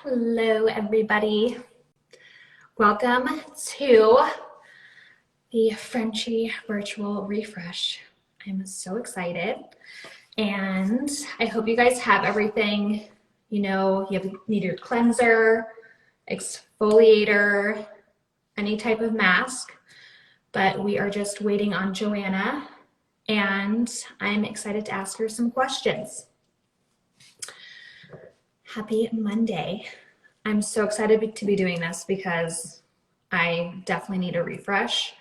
Hello, everybody. Welcome to the FRENSHE Virtual Refresh. I'm so excited, and I hope you guys have everything. You need your cleanser, exfoliator, any type of mask, but we are just waiting on Joanna, and I'm excited to ask her some questions. Happy Monday. I'm so excited to be doing this because I definitely need a refresh,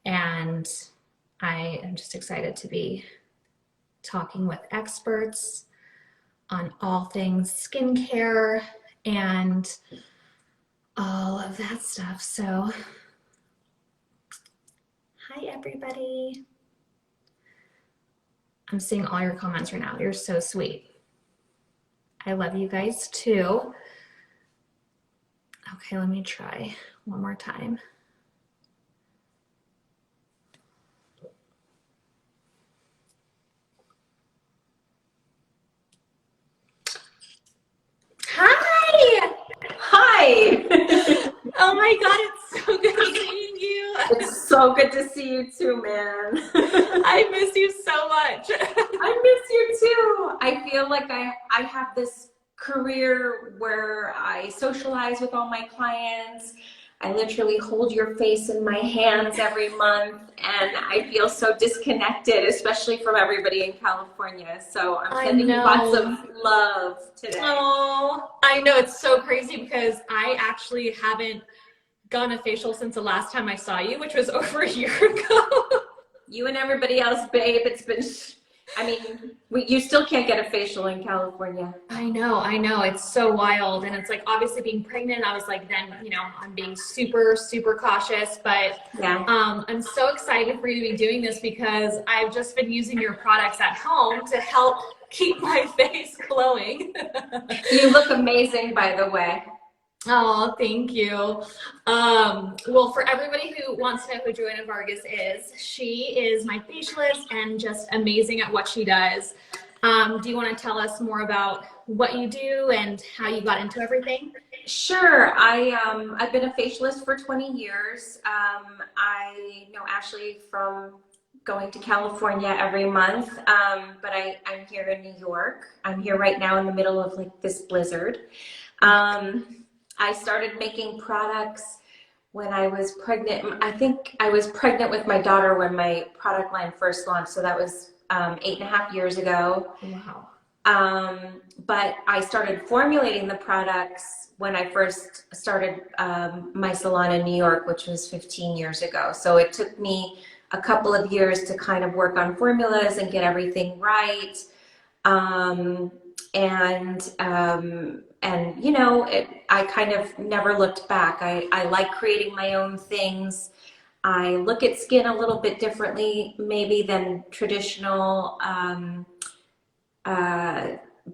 and I am just excited to be talking with experts on all things skincare and all of that stuff. So, hi everybody. I'm seeing all your comments right now. You're so sweet. I love you guys too. Okay, let me try one more time. Hi! Hi! Oh my God, it's so good seeing you. It's so good to see you too, man. I miss you so much. I miss you too. I feel like I have this career where I socialize with all my clients. I literally hold your face in my hands every month, and I feel so disconnected, especially from everybody in California. So I'm sending you lots of love today. Oh, I know. It's so crazy because I actually haven't gotten a facial since the last time I saw you, which was over a year ago. You and everybody else, babe. It's been, I mean, you still can't get a facial in California. I know. It's so wild. And it's like, obviously being pregnant, I was like, then, I'm being super, super cautious, but yeah. I'm so excited for you to be doing this because I've just been using your products at home to help keep my face glowing. You look amazing, by the way. Oh, thank you. Well, for everybody who wants to know who Joanne Vargas is, she is my facialist and just amazing at what she does. Do you want to tell us more about what you do and how you got into everything? Sure. I've been a facialist for 20 years. I know Ashley from going to California every month, but I'm here in New York. I'm here right now in the middle of like this blizzard. I started making products when I was pregnant. I think I was pregnant with my daughter when my product line first launched. So that was 8.5 years ago. Wow. But I started formulating the products when I first started my salon in New York, which was 15 years ago. So it took me a couple of years to kind of work on formulas and get everything right. And you know, I kind of never looked back. I like creating my own things. I look at skin a little bit differently maybe than traditional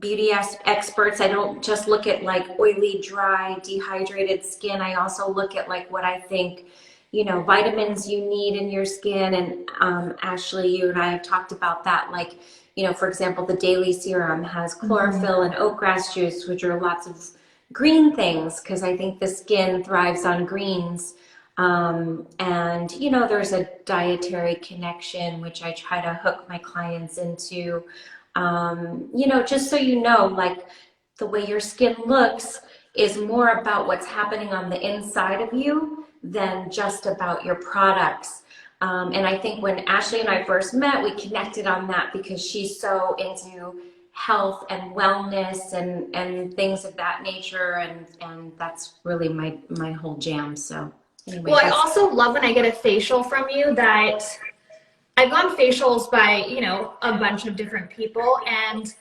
beauty experts. I don't just look at like oily, dry, dehydrated skin. I also look at like what I think, vitamins you need in your skin. And Ashley, you and I have talked about that, like, for example, the daily serum has chlorophyll and oatgrass juice, which are lots of green things, because I think the skin thrives on greens. And, there's a dietary connection, which I try to hook my clients into, just so like the way your skin looks is more about what's happening on the inside of you than just about your products. And I think when Ashley and I first met, we connected on that because she's so into health and wellness and things of that nature. And that's really my whole jam. So anyway. Well, I also love when I get a facial from you that I've gone facials by, a bunch of different people, and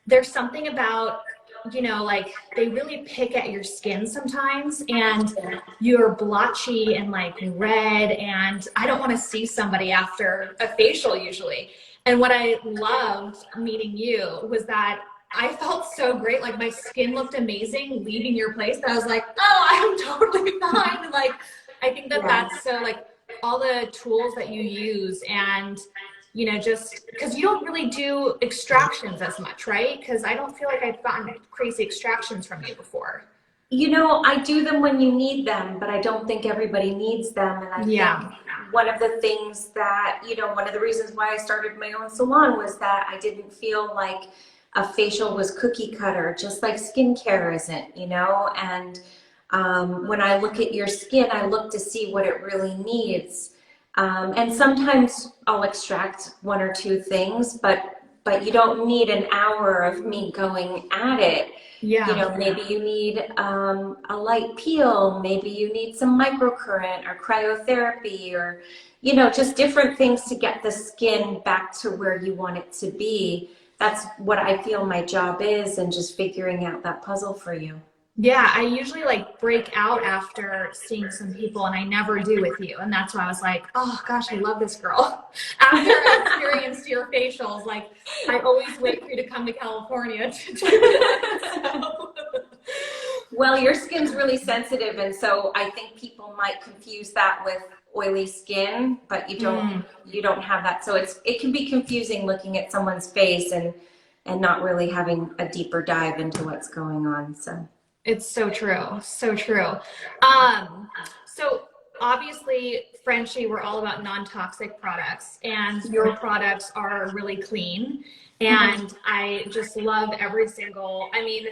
there's something about, like they really pick at your skin sometimes, and you're blotchy and like red, and I don't want to see somebody after a facial usually. And what I loved meeting you was that I felt so great. Like my skin looked amazing leaving your place, that I was like, oh, I'm totally fine. Like, I think that that's so like all the tools that you use, and just because you don't really do extractions as much, right? Because I don't feel like I've gotten crazy extractions from you before. You know, I do them when you need them, but I don't think everybody needs them. And I think one of the things that, you know, one of the reasons why I started my own salon was that I didn't feel like a facial was cookie cutter, just like skincare isn't, you know? And when I look at your skin, I look to see what it really needs. And sometimes I'll extract one or two things, but you don't need an hour of me going at it. Yeah. You know, maybe you need a light peel, maybe you need some microcurrent or cryotherapy, or, you know, just different things to get the skin back to where you want it to be. That's what I feel my job is, and just figuring out that puzzle for you. Yeah, I usually like break out after seeing some people, and I never do with you. And that's why I was like, oh gosh, I love this girl. After I experienced your facials, like I always wait for you to come to California to do it. So. Well, your skin's really sensitive, and so I think people might confuse that with oily skin, but you don't have that. So it can be confusing looking at someone's face and not really having a deeper dive into what's going on. So It's so true. So true. So obviously, Frenchie, we're all about non-toxic products, and your products are really clean. And I just love every single, I mean,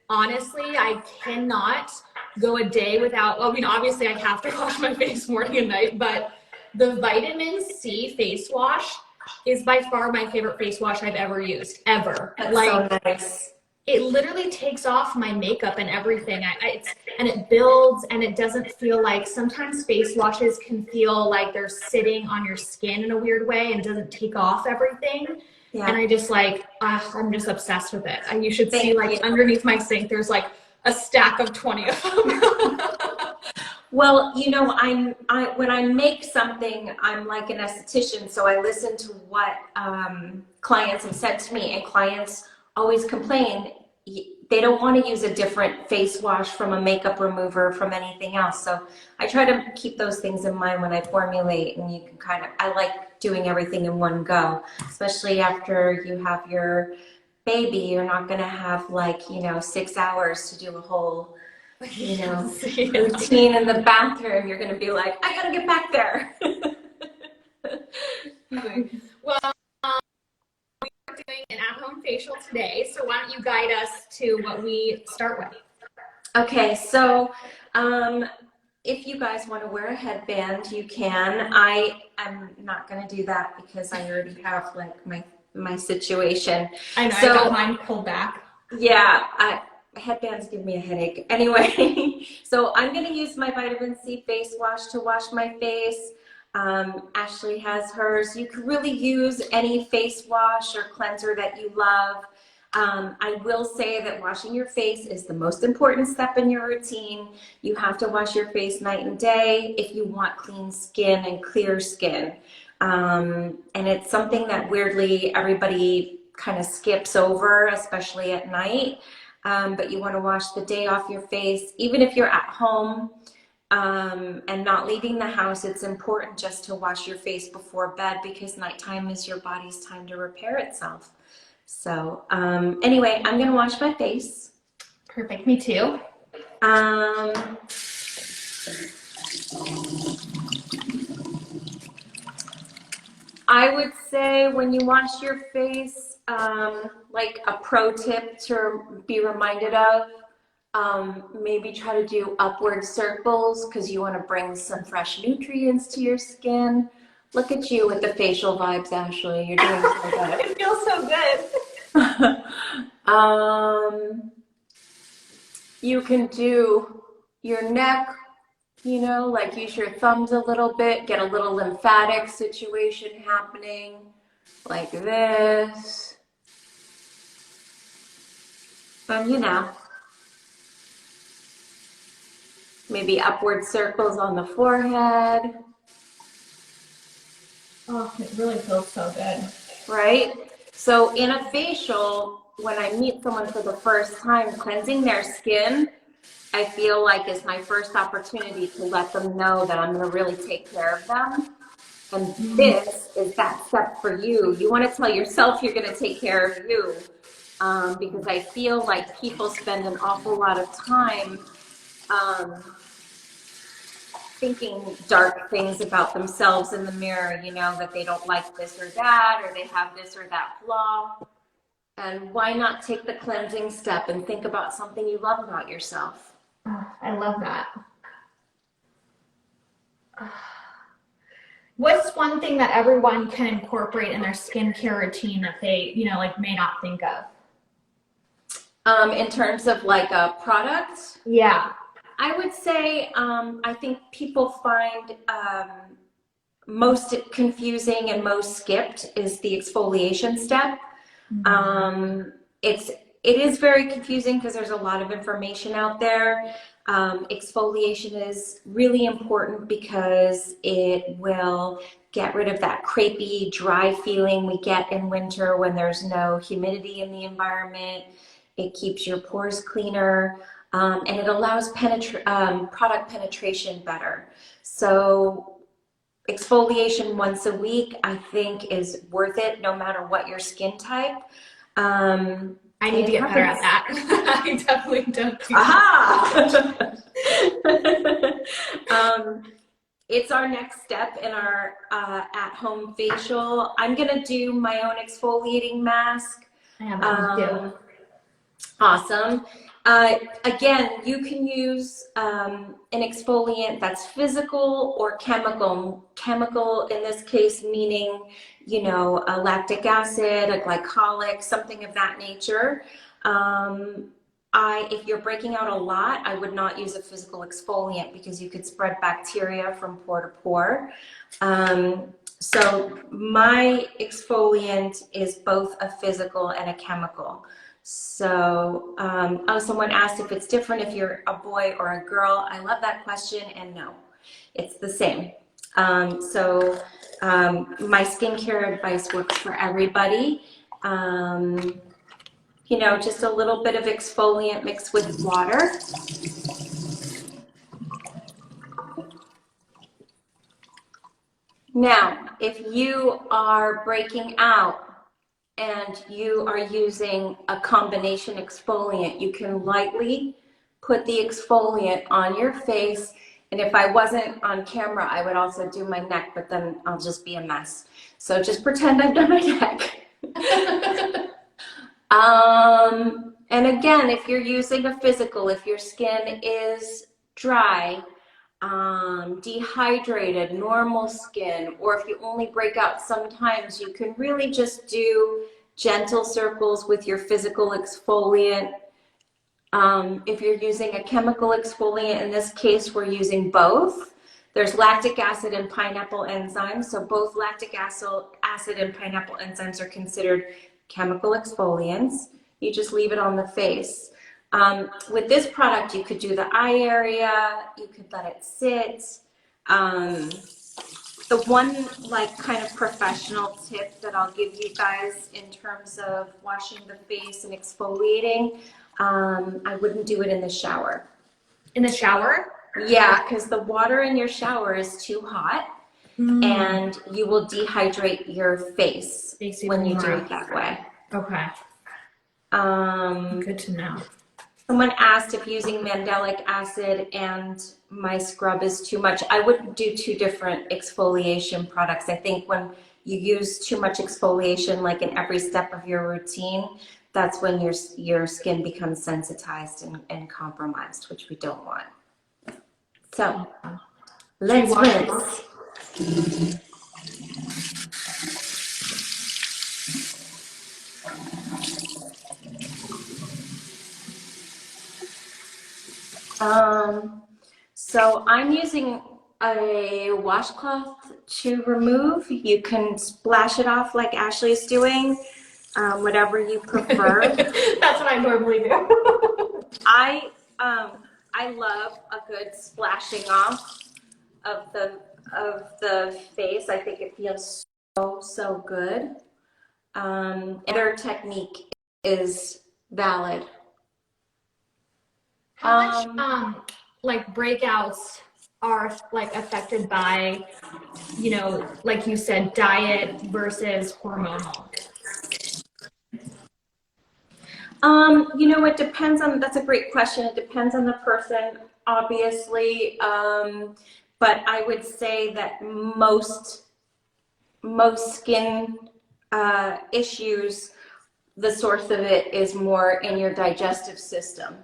honestly, I cannot go a day without, well, I mean, obviously I have to wash my face morning and night, but the vitamin C face wash is by far my favorite face wash I've ever used, ever. that's Like, so nice. it literally takes off my makeup and everything. And it builds, and it doesn't feel like, sometimes face washes can feel like they're sitting on your skin in a weird way and doesn't take off everything. Yeah. And I just like, I'm just obsessed with it. And you should see Thank like you. underneath my sink, there's like a stack of 20 of them. Well, you know, when I make something, I'm like an esthetician, so I listen to what clients have said to me, and clients always complain they don't want to use a different face wash from a makeup remover, from anything else. So I try to keep those things in mind when I formulate, and you can kind of, I like doing everything in one go, especially after you have your baby. You're not going to have like, you know, 6 hours to do a whole, you know, routine in the bathroom. You're going to be like, I got to get back there. Well, we're doing an at-home facial today, so why don't you guide us to what we start with? Okay, so if you guys want to wear a headband, you can. I am not going to do that because I already have like my situation. I know, so, I got mine pulled back. Yeah, headbands give me a headache. Anyway, so I'm going to use my vitamin C face wash to wash my face. Ashley has hers. You could really use any face wash or cleanser that you love. I will say that washing your face is the most important step in your routine. You have to wash your face night and day if you want clean skin and clear skin. And it's something that weirdly everybody kind of skips over, especially at night. But you want to wash the day off your face. Even if you're at home and not leaving the house, it's important just to wash your face before bed, because nighttime is your body's time to repair itself. So anyway, I'm going to wash my face. Perfect, me too. I would say when you wash your face, like a pro tip to be reminded of, maybe try to do upward circles, because you want to bring some fresh nutrients to your skin. Look at you with the facial vibes, Ashley. You're doing so good. It feels so good. You can do your neck, you know, like use your thumbs a little bit, get a little lymphatic situation happening, like this. You know, maybe upward circles on the forehead. Oh, it really feels so good. Right? So in a facial, when I meet someone for the first time, cleansing their skin, I feel like is my first opportunity to let them know that I'm going to really take care of them. And this is that step for you. You want to tell yourself you're going to take care of you. because I feel like people spend an awful lot of time thinking dark things about themselves in the mirror, you know, that they don't like this or that, or they have this or that flaw. And why not take the cleansing step and think about something you love about yourself? Oh, I love that. What's one thing that everyone can incorporate in their skincare routine that they, you know, like may not think of? In terms of like a product? Yeah. I would say, I think people find most confusing and most skipped is the exfoliation step. Mm-hmm. It is very confusing because there's a lot of information out there. Exfoliation is really important because it will get rid of that crepey, dry feeling we get in winter when there's no humidity in the environment. It keeps your pores cleaner, and it allows product penetration better. So exfoliation once a week, I think, is worth it no matter what your skin type. I need to get better at that. I definitely don't do that. It's our next step in our at-home facial. I'm gonna do my own exfoliating mask. I have that too. Awesome. Again, you can use an exfoliant that's physical or chemical. Chemical in this case meaning, you know, a lactic acid, a glycolic, something of that nature. If you're breaking out a lot, I would not use a physical exfoliant because you could spread bacteria from pore to pore. So my exfoliant is both a physical and a chemical. So, someone asked if it's different if you're a boy or a girl. I love that question, and no, it's the same. My skincare advice works for everybody. You know, just a little bit of exfoliant mixed with water. Now, if you are breaking out and you are using a combination exfoliant, you can lightly put the exfoliant on your face. And if I wasn't on camera, I would also do my neck, but then I'll just be a mess. So just pretend I've done my neck. And again, if you're using a physical, if your skin is dry, dehydrated, normal skin, or if you only break out sometimes, you can really just do gentle circles with your physical exfoliant. If you're using a chemical exfoliant, in this case, we're using both. There's lactic acid and pineapple enzymes, so both lactic acid and pineapple enzymes are considered chemical exfoliants. You just leave it on the face. With this product, you could do the eye area, you could let it sit. The one like kind of professional tip that I'll give you guys in terms of washing the face and exfoliating, I wouldn't do it in the shower. In the shower? Yeah, because the water in your shower is too hot and you will dehydrate your face when you do it that way. Okay. Good to know. Someone asked if using mandelic acid and my scrub is too much. I wouldn't do two different exfoliation products. I think when you use too much exfoliation, like in every step of your routine, that's when your skin becomes sensitized and compromised, which we don't want. So let's rinse. So I'm using a washcloth to remove. You can splash it off like Ashley's doing, whatever you prefer. That's what I normally do. I love a good splashing off of the face. I think it feels so good. Their technique is valid. How much like breakouts are like affected by, you know, like you said, diet versus hormonal? You know, it depends on, that's a great question. It depends on the person, obviously. But I would say that most skin issues, the source of it is more in your digestive system.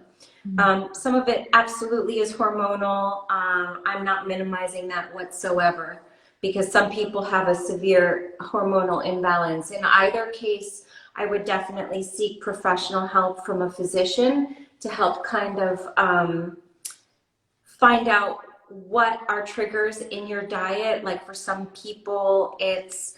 Some of it absolutely is hormonal. I'm not minimizing that whatsoever, because some people have a severe hormonal imbalance. In either case, I would definitely seek professional help from a physician to help kind of find out what are triggers in your diet. Like for some people, it's,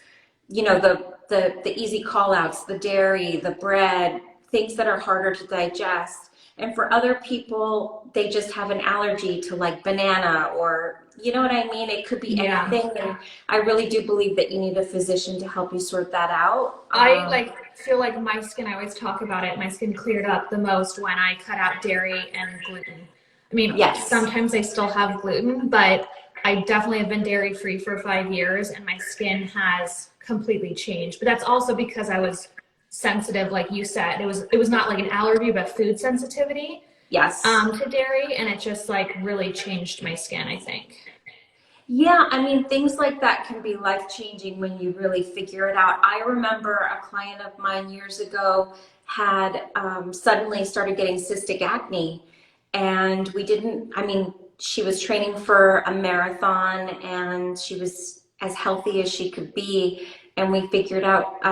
you know, the easy call outs, the dairy, the bread, things that are harder to digest. And for other people, they just have an allergy to like banana, or, you know what I mean? It could be anything. And I really do believe that you need a physician to help you sort that out. I feel like my skin, I always talk about it, my skin cleared up the most when I cut out dairy and gluten. I mean, yes, sometimes I still have gluten, but I definitely have been dairy free for 5 years and my skin has completely changed. But that's also because I was sensitive, like you said. It was not like an allergy, but food sensitivity. Yes. To dairy, and it just like really changed my skin, I think. Yeah, I mean, things like that can be life-changing when you really figure it out. I remember a client of mine years ago had suddenly started getting cystic acne, and we didn't, I mean, she was training for a marathon and she was as healthy as she could be. And we figured out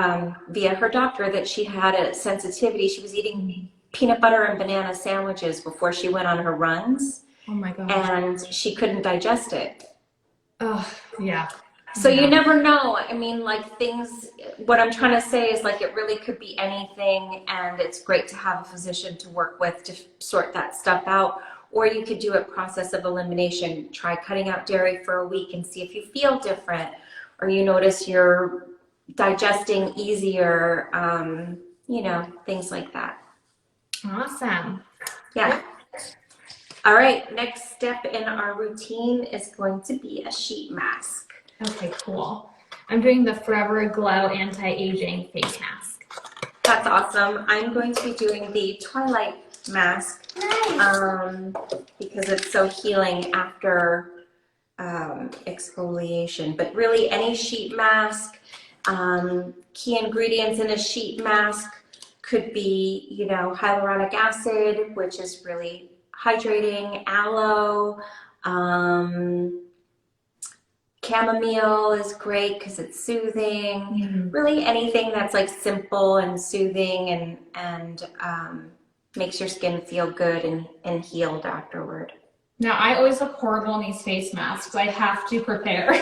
via her doctor that she had a sensitivity. She was eating peanut butter and banana sandwiches before she went on her runs. Oh my gosh. And she couldn't digest it. Oh, yeah. So you never know. I mean, like things, what I'm trying to say is like it really could be anything, and it's great to have a physician to work with to sort that stuff out. Or you could do a process of elimination. Try cutting out dairy for a week and see if you feel different, or you notice you're digesting easier, you know, things like that. Awesome. Yeah. All right, next step in our routine is going to be a sheet mask. Okay, cool. I'm doing the Forever Glow Anti-Aging Face Mask. That's awesome. I'm going to be doing the Twilight Mask. Nice. Because it's so healing after exfoliation. But really, any sheet mask, key ingredients in a sheet mask could be, you know, hyaluronic acid, which is really hydrating, aloe, chamomile is great because it's soothing. Mm-hmm. Really anything that's like simple and soothing and makes your skin feel good and healed afterward. Now, I always look horrible in these face masks. I have to prepare.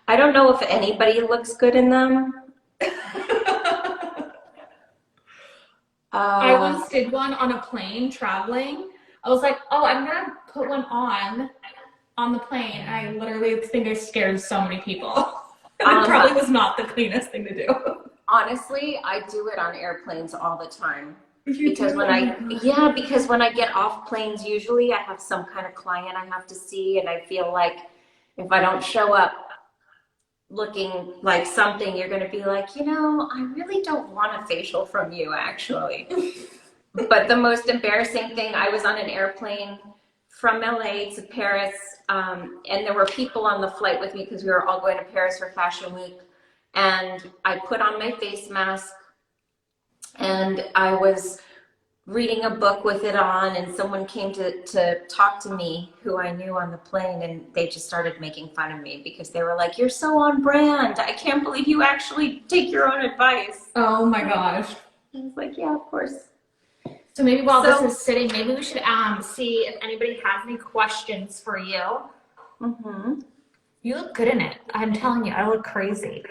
I don't know if anybody looks good in them. I once did one on a plane traveling. I was like, oh, I'm going to put one on the plane. And I literally think I scared so many people. It probably was not the cleanest thing to do. Honestly, I do it on airplanes all the time. Because when I get off planes, usually I have some kind of client I have to see, and I feel like if I don't show up looking like something, you're going to be like, you know, I really don't want a facial from you, actually. But the most embarrassing thing, I was on an airplane from LA to Paris, and there were people on the flight with me because we were all going to Paris for Fashion Week. And I put on my face mask, and I was reading a book with it on, and someone came to talk to me who I knew on the plane, and they just started making fun of me because they were like, you're so on brand. I can't believe you actually take your own advice. Oh my gosh. I was like, yeah, of course. So maybe while this is sitting, maybe we should see if anybody has any questions for you. Mm-hmm. You look good in it. I'm telling you, I look crazy.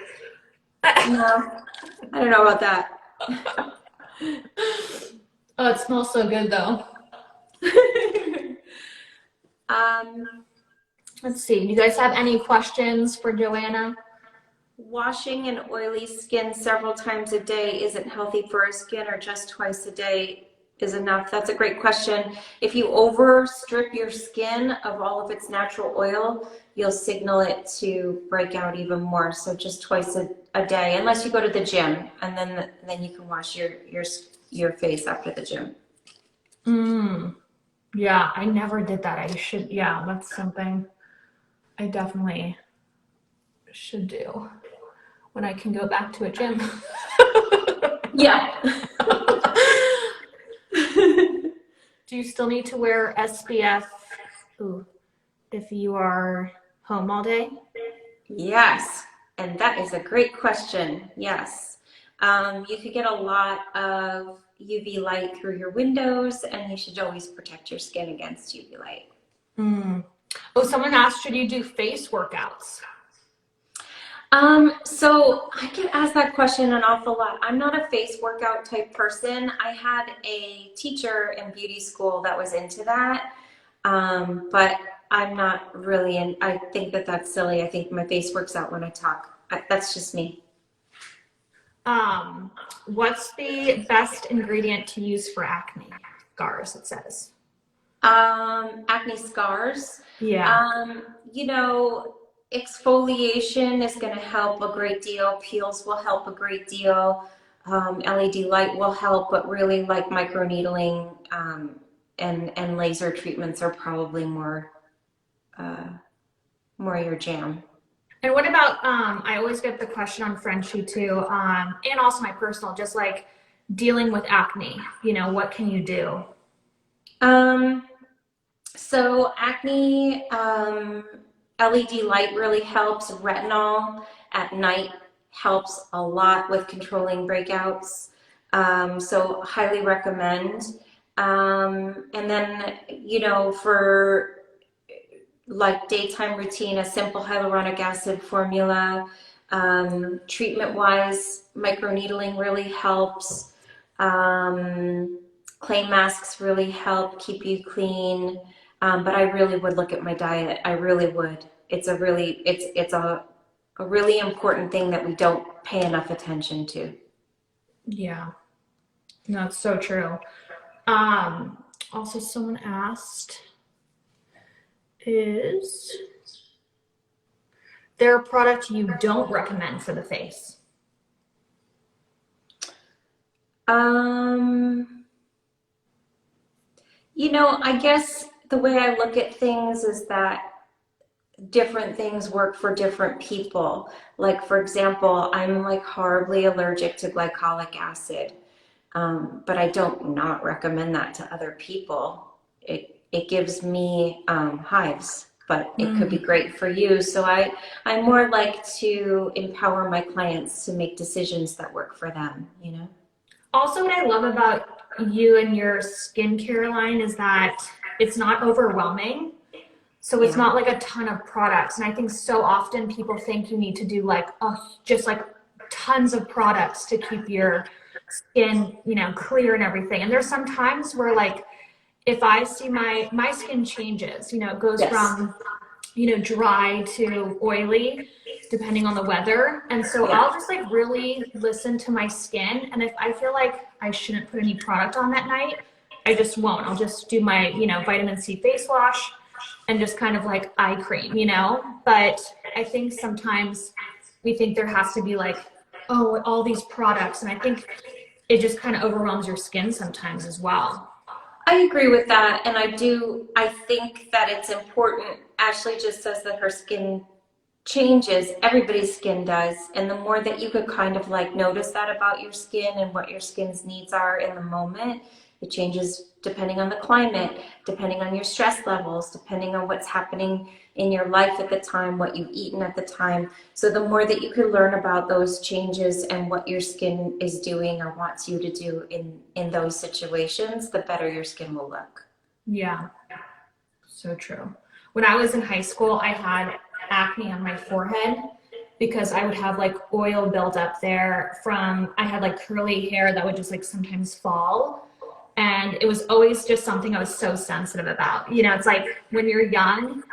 No, I don't know about that. Oh, it smells so good though. Let's see. Do you guys have any questions for Joanna? Washing an oily skin several times a day isn't healthy for our skin, or just twice a day is enough? That's a great question. If you overstrip your skin of all of its natural oil, you'll signal it to break out even more. So just twice a day, unless you go to the gym, and then you can wash your face after the gym. Yeah, I never did that. I should, yeah, that's something I definitely should do when I can go back to a gym. Yeah. Do you still need to wear SPF if you are home all day? Yes, and that is a great question. Yes. You could get a lot of UV light through your windows, and you should always protect your skin against UV light. Oh, someone asked, should you do face workouts? So I get asked that question an awful lot. I'm not a face workout type person. I had a teacher in beauty school that was into that, but I'm not really, and I think that that's silly. I think my face works out when I talk. That's just me. What's the best ingredient to use for acne scars, it says? Acne scars. Yeah. You know, exfoliation is going to help a great deal. Peels will help a great deal. LED light will help, but really like microneedling and laser treatments are probably more your jam. And what about, I always get the question on Frenchie too, and also my personal, just like dealing with acne, you know, what can you do? So acne, LED light really helps. Retinol at night helps a lot with controlling breakouts. So highly recommend. And then, you know, for like daytime routine, a simple hyaluronic acid formula. Treatment wise, microneedling really helps. Clay masks really help keep you clean. But I really would look at my diet. I really would. It's a really important thing that we don't pay enough attention to. Yeah, no, it's so true. Also someone asked, is there a product you don't recommend for the face? You know, I guess the way I look at things is that different things work for different people. Like, for example, I'm like horribly allergic to glycolic acid, but I don't not recommend that to other people. It gives me hives, but it could be great for you. So I more like to empower my clients to make decisions that work for them, you know? Also, what I love about you and your skincare line is that it's not overwhelming. So it's not like a ton of products. And I think so often people think you need to do like, just like tons of products to keep your skin, you know, clear and everything. And there's some times where like, if I see my skin changes, you know, it goes from, you know, dry to oily, depending on the weather. And so I'll just like really listen to my skin. And if I feel like I shouldn't put any product on that night, I just won't. I'll just do my, you know, vitamin C face wash and just kind of like eye cream, you know? But I think sometimes we think there has to be like, oh, all these products. And I think it just kind of overwhelms your skin sometimes as well. I agree with that. And I think that it's important. Ashley just says that her skin changes. Everybody's skin does. And the more that you could kind of like notice that about your skin and what your skin's needs are in the moment, it changes depending on the climate, depending on your stress levels, depending on what's happening in your life at the time, what you've eaten at the time. So the more that you can learn about those changes and what your skin is doing or wants you to do in those situations, the better your skin will look. Yeah, so true. When I was in high school, I had acne on my forehead because I would have like oil build up there I had like curly hair that would just like sometimes fall. And it was always just something I was so sensitive about. You know, it's like when you're young,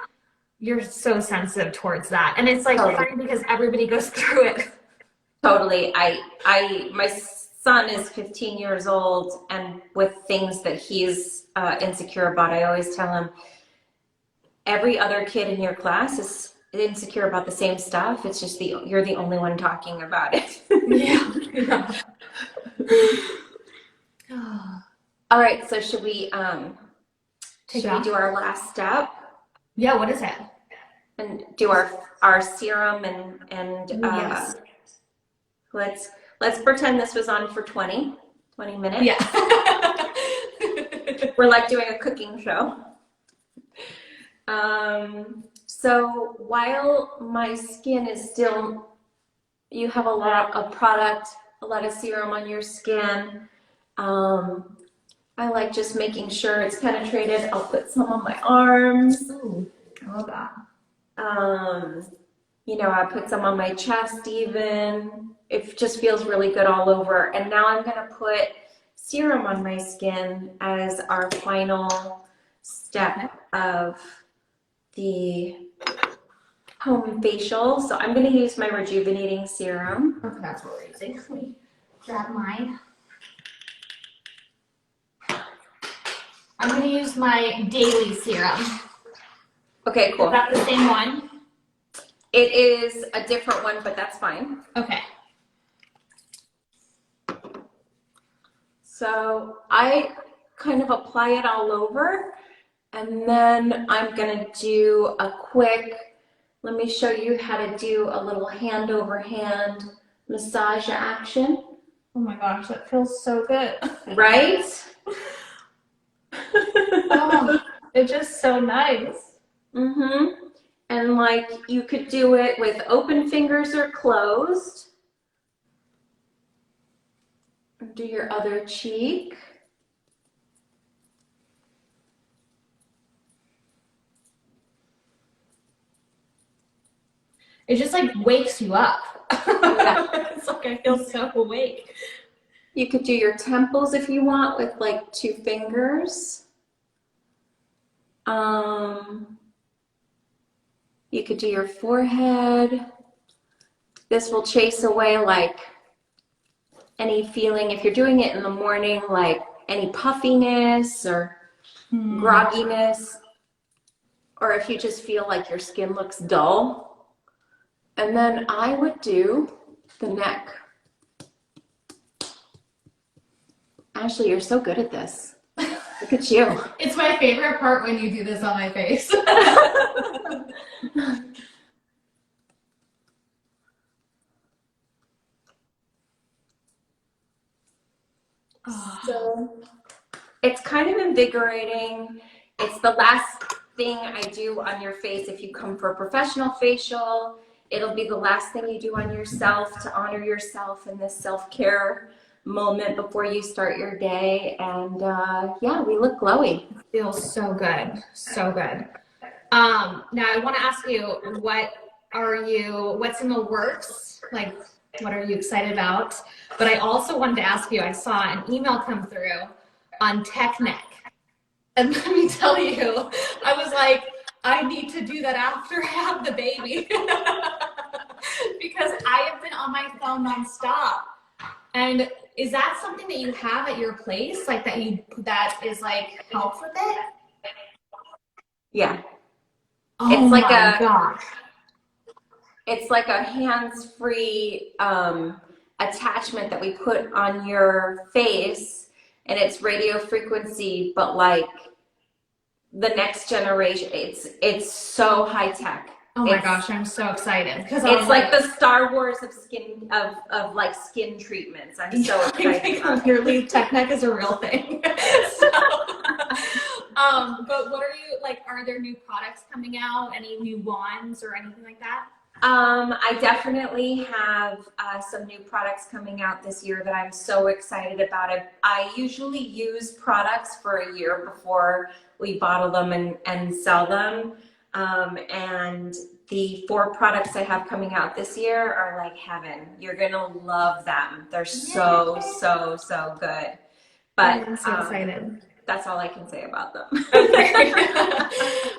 you're so sensitive towards that. And it's like funny because everybody goes through it. Totally. My son is 15 years old, and with things that he's insecure about, I always tell him, every other kid in your class is insecure about the same stuff. It's just you're the only one talking about it. Yeah. All right, so should we do our last step? Yeah, what is it? And do our serum and yes. Let's pretend this was on for 20 minutes. Yeah. We're like doing a cooking show. So while my skin is still, you have a lot of product, a lot of serum on your skin. I like just making sure it's penetrated. I'll put some on my arms. Ooh, I love that. You know, I put some on my chest even. It just feels really good all over. And now I'm gonna put serum on my skin as our final step of the home facial. So I'm gonna use my rejuvenating serum. Okay, that's what we're using. Let me grab mine. I'm gonna use my daily serum. Okay, cool. Is that the same one? It is a different one, but that's fine. Okay. So I kind of apply it all over, and then I'm gonna do a quick, let me show you how to do a little hand over hand massage action. Oh my gosh, that feels so good. Right? Oh, it's just so nice. Mm-hmm. And like you could do it with open fingers or closed. Do your other cheek. It just like wakes you up. Yeah. It's like I feel so awake. You could do your temples if you want with like 2 fingers. You could do your forehead. This will chase away like any feeling, if you're doing it in the morning, like any puffiness or grogginess, or if you just feel like your skin looks dull. And then I would do the neck. Ashley, you're so good at this. Look at you. It's my favorite part when you do this on my face. So it's kind of invigorating. It's the last thing I do on your face. If you come for a professional facial, it'll be the last thing you do on yourself to honor yourself in this self-care moment before you start your day. And yeah, we look glowy. Feels so good. So good. Now I want to ask you, what's in the works? Like, what are you excited about? But I also wanted to ask you, I saw an email come through on tech neck. And let me tell you, I was like, I need to do that after I have the baby. Because I have been on my phone nonstop. And is that something that you have at your place? Like that is like helps with it? Yeah. Oh it's like my gosh. It's like a hands-free attachment that we put on your face, and it's radio frequency, but like the next generation. It's so high tech. Oh my gosh, I'm so exciid because it's like the Star Wars of skin of like skin treatments. I'm so excited. Clearly, tech neck is a real thing. So, but what are you like? Are there new products coming out? Any new wands or anything like that? I definitely have some new products coming out this year that I'm so excited about. I usually use products for a year before we bottle them and sell them. And the 4 products I have coming out this year are like heaven. You're gonna love them. They're so good. But I'm so excited. That's all I can say about them. Okay.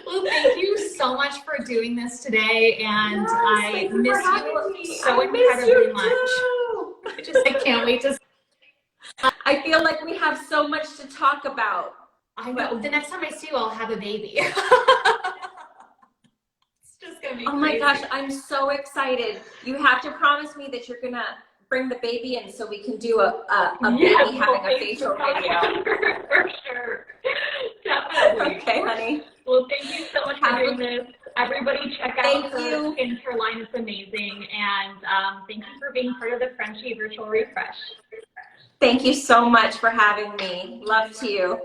Well, thank you so much for doing this today, and yes, I miss you so incredibly much. I can't wait to I feel like we have so much to talk about. I know. The next time I see you, I'll have a baby. It's just gonna be Oh my crazy. gosh, I'm so excited. You have to promise me that you're gonna bring the baby in so we can do a baby having a facial video. For sure. Definitely. Okay, honey. Well, thank you so much for doing this. Everybody check out Thank her you. skincare line. It's amazing. And thank you for being part of the FRENSHE Virtual Refresh. Thank you so much for having me. Love to you.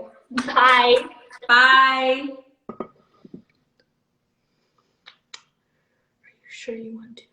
Bye. Bye. Are you sure you want to?